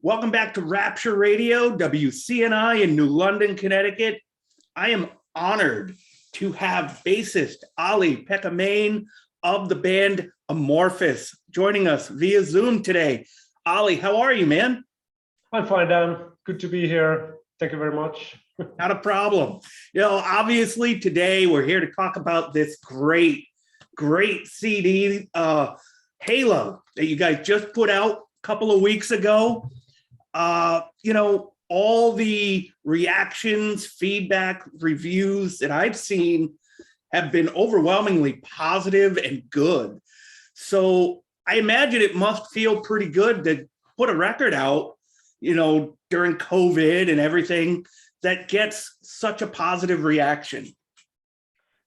Welcome back to Rapture Radio, WCNI in New London, Connecticut. I am honored to have bassist Olli-Pekka of the band Amorphis joining us via Zoom today. Olli, how are you, man? I'm fine, Dan. Good to be here. Thank you very much. Not a problem. Obviously today we're here to talk about this great CD, Halo, that you guys just put out a couple of weeks ago. All the reactions, feedback, reviews that I've seen have been overwhelmingly positive and good. So I imagine it must feel pretty good to put a record out, during COVID and everything, that gets such a positive reaction.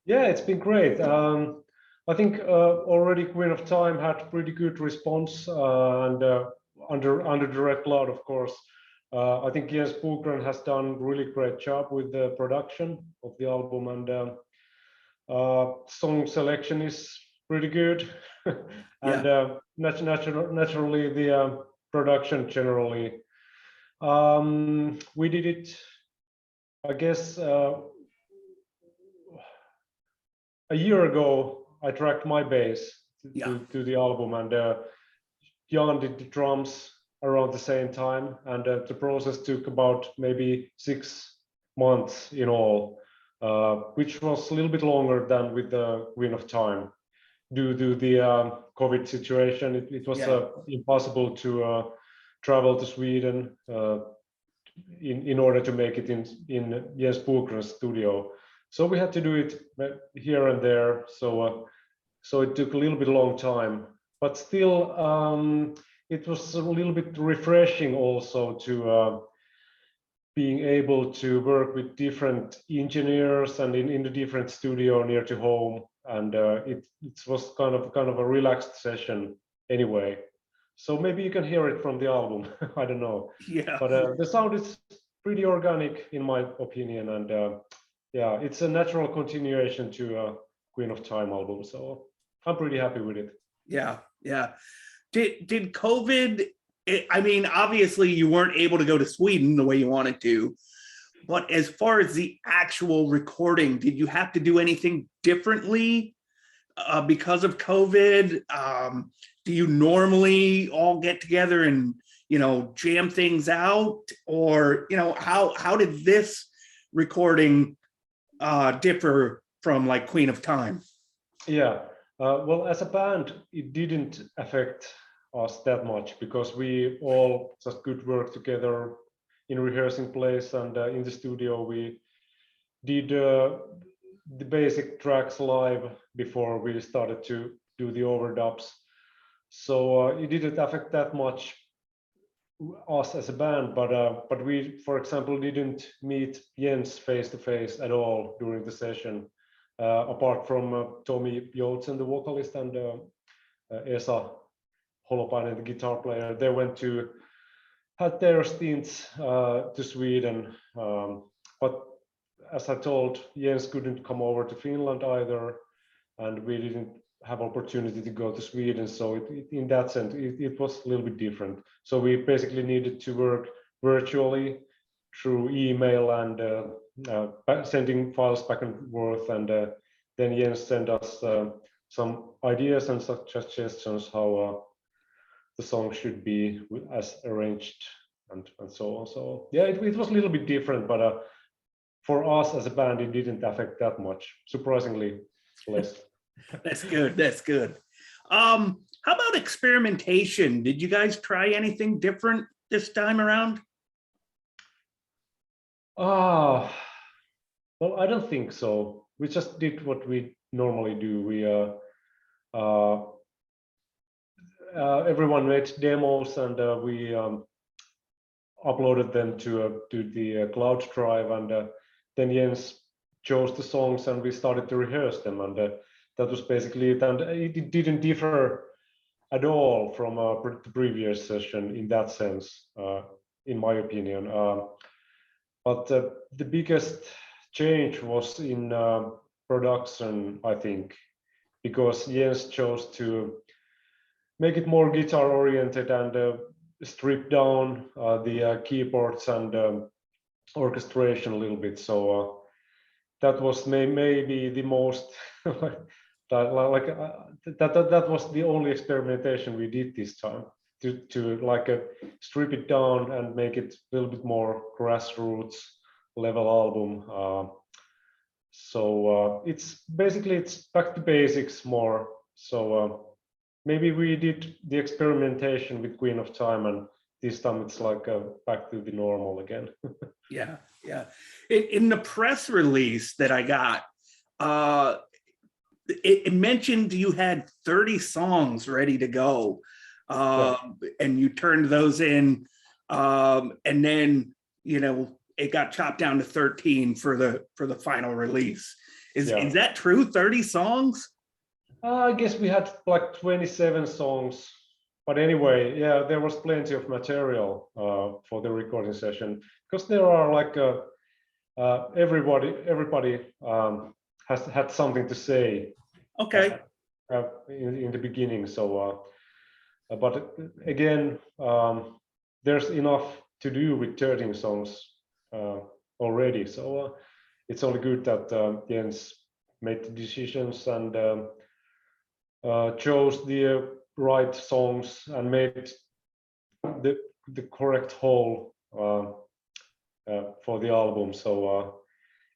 Yeah, it's been great. I think already Queen of Time had pretty good response, and under direct cloud, of course. I think Jens Bogren has done a really great job with the production of the album, and song selection is pretty good. And Yeah. naturally the production generally. We did it, I guess, a year ago. I tracked my bass to the album, and Jan did the drums around the same time, and the process took about maybe 6 months in all, which was a little bit longer than with the Queen of Time. Due to the COVID situation, it was impossible to travel to Sweden in order to make it in Jens Bogren's studio. So we had to do it here and there. So it took a little bit long time, but still it was a little bit refreshing also to being able to work with different engineers and in the different studio near to home. And it was kind of a relaxed session anyway. So maybe you can hear it from the album. I don't know. Yeah. But the sound is pretty organic in my opinion, and yeah, it's a natural continuation to Queen of Time album. So I'm pretty happy with it. Yeah. Did COVID? I mean, obviously you weren't able to go to Sweden the way you wanted to, but as far as the actual recording, did you have to do anything differently because of COVID? Do you normally all get together and jam things out, or how did this recording differ from like Queen of Time? Yeah, well, as a band, it didn't affect us that much because we all just could work together in rehearsing place, and in the studio we did the basic tracks live before we started to do the overdubs. So it didn't affect that much us as a band, but we, for example, didn't meet Jens face to face at all during the session, apart from Tommy Joutsen, the vocalist, and Esa Holopainen, the guitar player. They had their stints to Sweden, but as I told, Jens couldn't come over to Finland either, and we didn't have opportunity to go to Sweden. So in that sense, it was a little bit different. So we basically needed to work virtually through email and sending files back and forth. And then Jens sent us some ideas and suggestions how the song should be as arranged and so on. So yeah, it was a little bit different, but for us as a band, it didn't affect that much, surprisingly less. That's good. How about experimentation? Did you guys try anything different this time around? Well, I don't think so. We just did what we normally do. We everyone made demos, and we uploaded them to the cloud drive, and then Jens chose the songs and we started to rehearse them, and that was basically it. And it didn't differ at all from the previous session in that sense, in my opinion. But the biggest change was in production, I think, because Jens chose to make it more guitar oriented and stripped down the keyboards and orchestration a little bit. So that was maybe the most that was the only experimentation we did this time, to like strip it down and make it a little bit more grassroots level album. So it's basically it's back to basics more. So maybe we did the experimentation with Queen of Time, and this time it's like back to the normal again. Yeah, yeah. In the press release that I got, it mentioned you had 30 songs ready to go, and you turned those in, and then it got chopped down to 13 for the final release. Is that true? 30 songs? I guess we had like 27 songs, but anyway, yeah, there was plenty of material for the recording session, because there are like everybody has had something to say. Okay. In the beginning. So, but again, there's enough to do with 13 songs already. So it's only good that Jens made the decisions and chose the right songs and made the correct whole for the album. So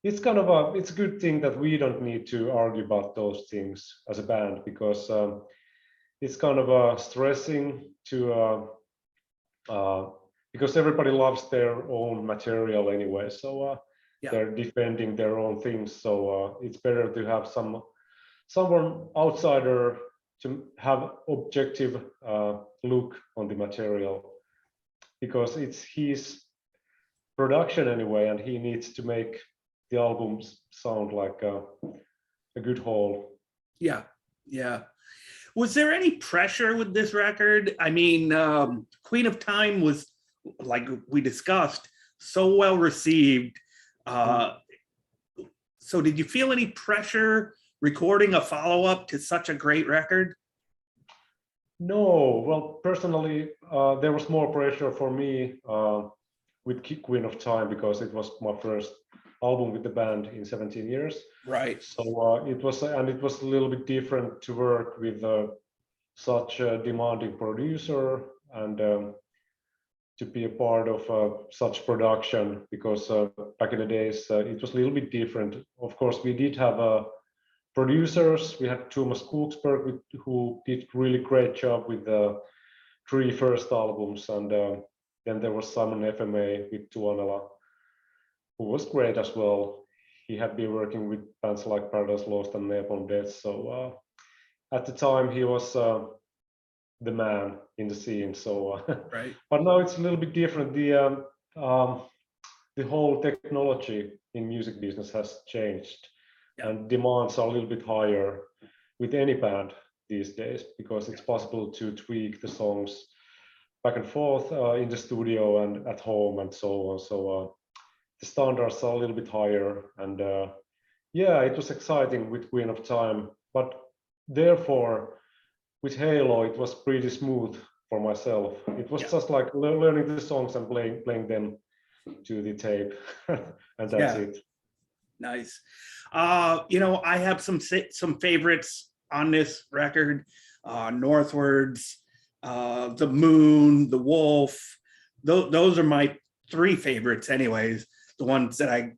it's kind of it's a good thing that we don't need to argue about those things as a band, because it's kind of stressing to because everybody loves their own material anyway. So they're defending their own things. So it's better to have someone outsider to have objective look on the material, because it's his production anyway, and he needs to make the albums sound like a good whole. Yeah. Was there any pressure with this record? I mean, Queen of Time was, like we discussed, so well received. So did you feel any pressure recording a follow-up to such a great record? No, well, personally, there was more pressure for me with Queen of Time, because it was my first album with the band in 17 years. Right. So it was a little bit different to work with such a demanding producer and to be a part of such production, because back in the days it was a little bit different. Of course, we did have producers. We had Thomas Koksberg, who did really great job with the 3 first albums, and then there was Simon FMA with Tuonela, who was great as well. He had been working with bands like Paradise Lost and Napalm Death. So at the time he was the man in the scene. So right. But now it's a little bit different. The whole technology in music business has changed, and demands are a little bit higher with any band these days, because it's possible to tweak the songs back and forth in the studio and at home and so on. So the standards are a little bit higher, and yeah, it was exciting with Queen of Time, but therefore with Halo it was pretty smooth for myself. It was just like learning the songs and playing them to the tape and that's it. Nice. I have some favorites on this record. Northwards, The Moon, The Wolf. Those are my 3 favorites anyways, the ones that I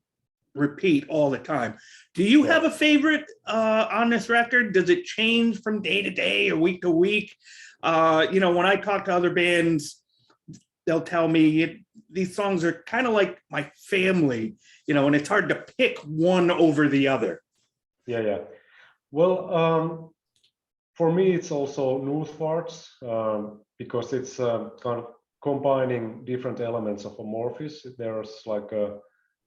repeat all the time. Do you have a favorite on this record? Does it change from day to day or week to week? When I talk to other bands, they'll tell me these songs are kind of like my family, and it's hard to pick one over the other. Yeah. Well, for me, it's also Northwards, because it's kind of combining different elements of Amorphis. There's like a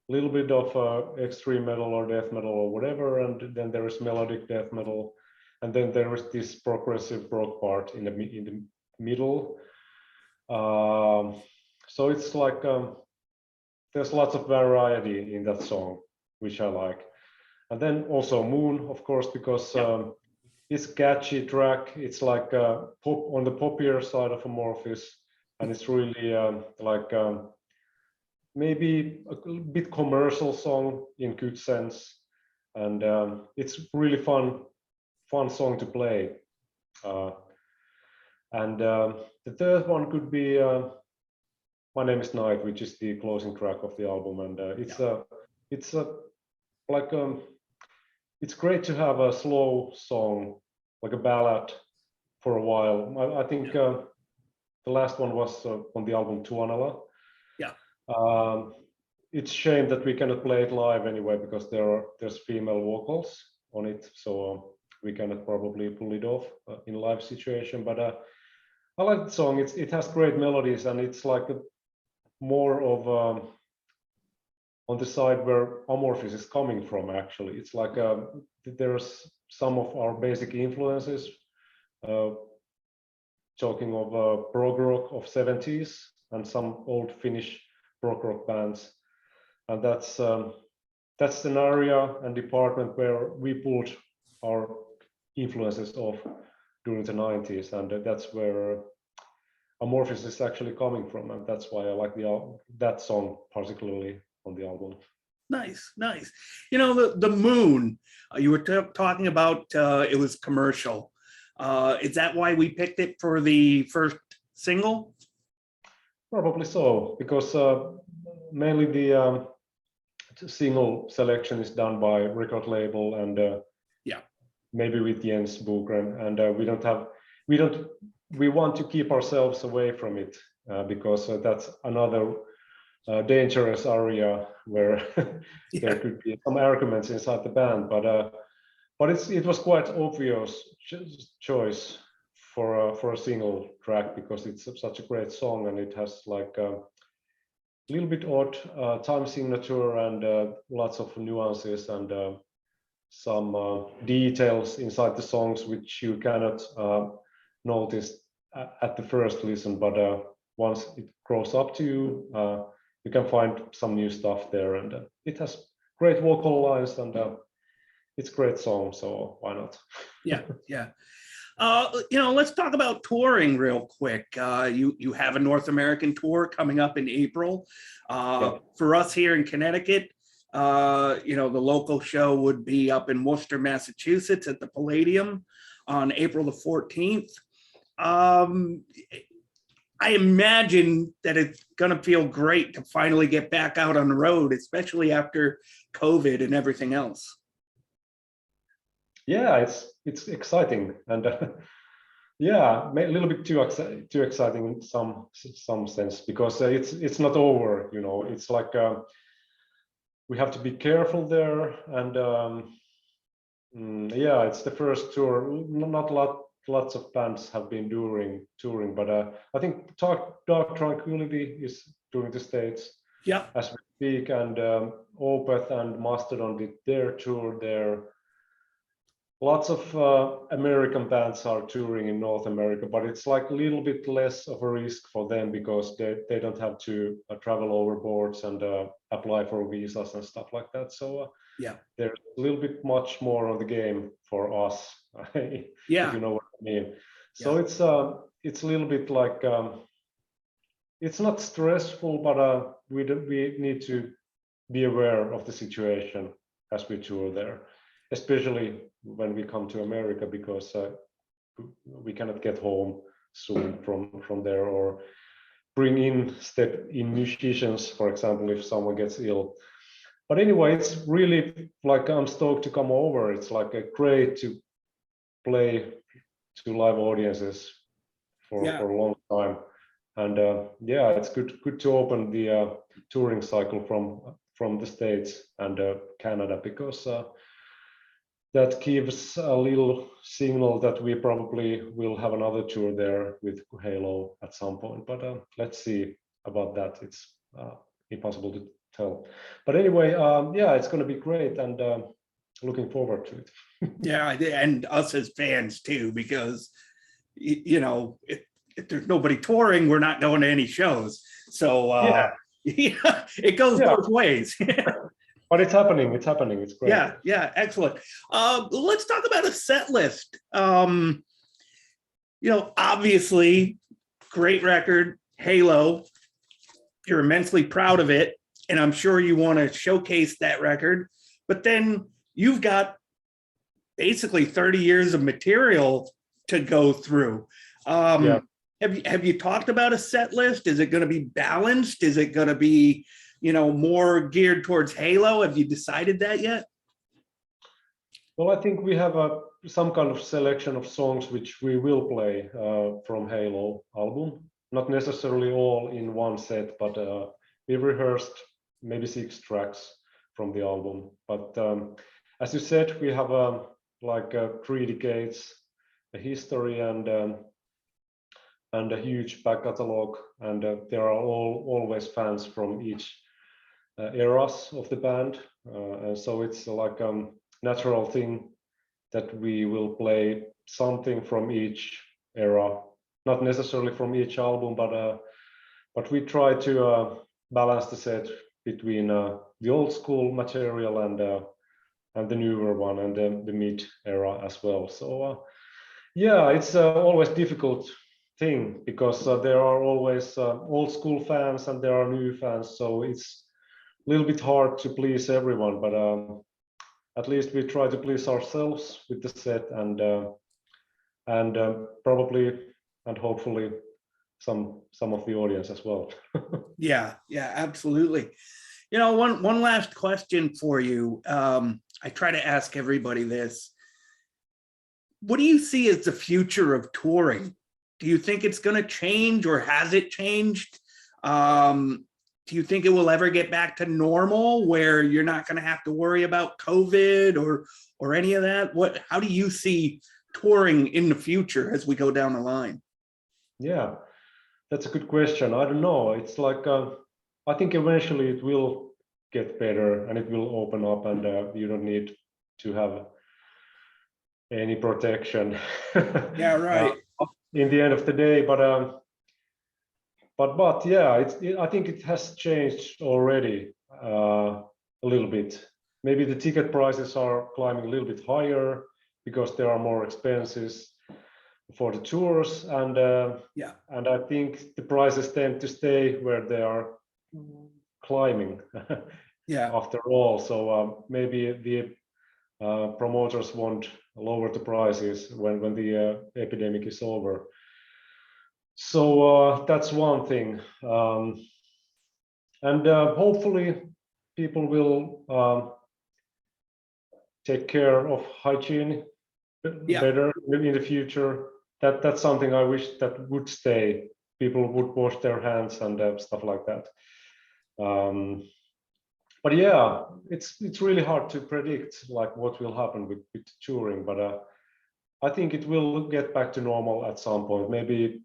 little bit of extreme metal or death metal or whatever, and then there is melodic death metal, and then there is this progressive rock part in the middle. So it's like there's lots of variety in that song, which I like. And then also Moon, of course, because it's a catchy track. It's like pop on the poppier side of Amorphis, and it's really maybe a bit commercial song in good sense, and it's really fun song to play. And the third one could be My Name is Night, which is the closing track of the album, and it's great to have a slow song, like a ballad, for a while. I think the last one was on the album Tuonela. Yeah. It's a shame that we cannot play it live anyway, because there's female vocals on it, so we cannot probably pull it off in live situation. But I like the song. It has great melodies, and it's like more of on the side where Amorphis is coming from. Actually, it's like there's some of our basic influences. Talking of prog rock of 70s and some old Finnish prog rock bands, and that's an area and department where we pulled our influences off during the 90s, and that's where Amorphis is actually coming from, and that's why I like that song particularly on the album. Nice. You know, the moon, you were talking about, it was commercial. Is that why we picked it for the first single? Probably so, because mainly the single selection is done by record label, and maybe with Jens Bogren, and we want to keep ourselves away from it, because that's another dangerous area where there could be some arguments inside the band, but it was quite obvious choice for a single track, because it's such a great song, and it has like a little bit odd time signature, and lots of nuances, and some details inside the songs which you cannot notice at the first listen, but once it grows up to you, you can find some new stuff there, and it has great vocal lines, and it's a great song, so why not? Yeah. You know, let's talk about touring real quick. You have a North American tour coming up in April. For us here in Connecticut, you know, the local show would be up in Worcester, Massachusetts at the Palladium on April the 14th. I imagine that it's going to feel great to finally get back out on the road, especially after COVID and everything else. Yeah, it's exciting, and yeah, a little bit too exciting in some sense, because it's not over. You know, it's like we have to be careful there, and yeah, it's the first tour. Not lots of bands have been touring, but I think Dark Tranquility is touring the States as we speak, and Opeth and Mastodon did their tour there. Lots of American bands are touring in North America, but it's like a little bit less of a risk for them, because they don't have to travel overboards and apply for visas and stuff like that. So there's a little bit much more on the game for us, if you know what I mean. So it's a little bit like it's not stressful, but we need to be aware of the situation as we tour there, especially when we come to America, because we cannot get home soon from there, or bring in musicians, for example, if someone gets ill. But anyway, it's really like I'm stoked to come over. It's like great to play to live audiences for a long time, and yeah, it's good to open the touring cycle from the States and Canada, because that gives a little signal that we probably will have another tour there with Halo at some point, but let's see about that. It's impossible to tell, but anyway, yeah, it's going to be great, and looking forward to it. Yeah, and us as fans too, because you know, if there's nobody touring, we're not going to any shows, so it goes both ways. But it's happening. It's great. Yeah, excellent. Let's talk about a set list. You know, obviously, great record, Halo. You're immensely proud of it, and I'm sure you want to showcase that record. But then you've got basically 30 years of material to go through. Yeah. Have you talked about a set list? Is it going to be balanced? Is it going to be, more geared towards Halo? Have you decided that yet? Well, I think we have some kind of selection of songs which we will play from Halo album. Not necessarily all in one set, but we rehearsed maybe 6 tracks from the album. But as you said, we have like 3 decades, a history and a huge back catalog, and there are always fans from each eras of the band, and so it's like natural thing that we will play something from each era, not necessarily from each album, but we try to balance the set between the old school material and the newer one and the mid era as well. So yeah, it's always difficult thing because there are always old school fans and there are new fans, so it's a little bit hard to please everyone, but at least we try to please ourselves with the set and probably and hopefully some of the audience as well. Yeah, absolutely. One last question for you. I try to ask everybody this. What do you see as the future of touring? Do you think it's going to change, or has it changed? Do you think it will ever get back to normal where you're not going to have to worry about COVID or any of that? How do you see touring in the future as we go down the line? Yeah, that's a good question. I don't know. It's like I think eventually it will get better and it will open up, and you don't need to have any protection. Yeah, right. In the end of the day, but yeah, I think it has changed already a little bit. Maybe the ticket prices are climbing a little bit higher because there are more expenses for the tours, and and I think the prices tend to stay where they are climbing. After all, so maybe the promoters won't lower the prices when the epidemic is over. So that's one thing, and hopefully people will take care of hygiene better in the future. That's something I wish that would stay. People would wash their hands and stuff like that. But yeah, it's really hard to predict like what will happen with touring, but I think it will get back to normal at some point. Maybe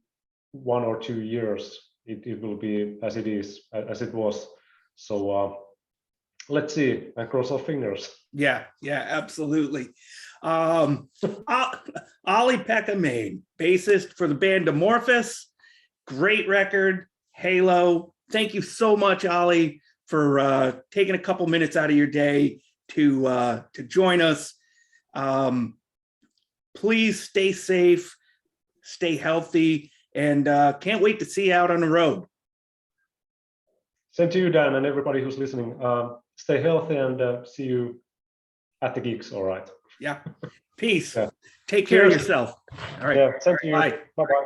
1 or 2 years it will be as it was. So let's see, and cross our fingers. Yeah, absolutely. Olli-Pekka Main, bassist for the band Amorphis. Great record, Halo. Thank you so much, Olli, for taking a couple minutes out of your day to join us. Please stay safe, stay healthy, and can't wait to see you out on the road. Same to you, Dan, and everybody who's listening. Stay healthy and see you at the gigs. All right. Yeah. Peace. Yeah. Take care of yourself. All right. Yeah. Same to you. Bye. Bye-bye.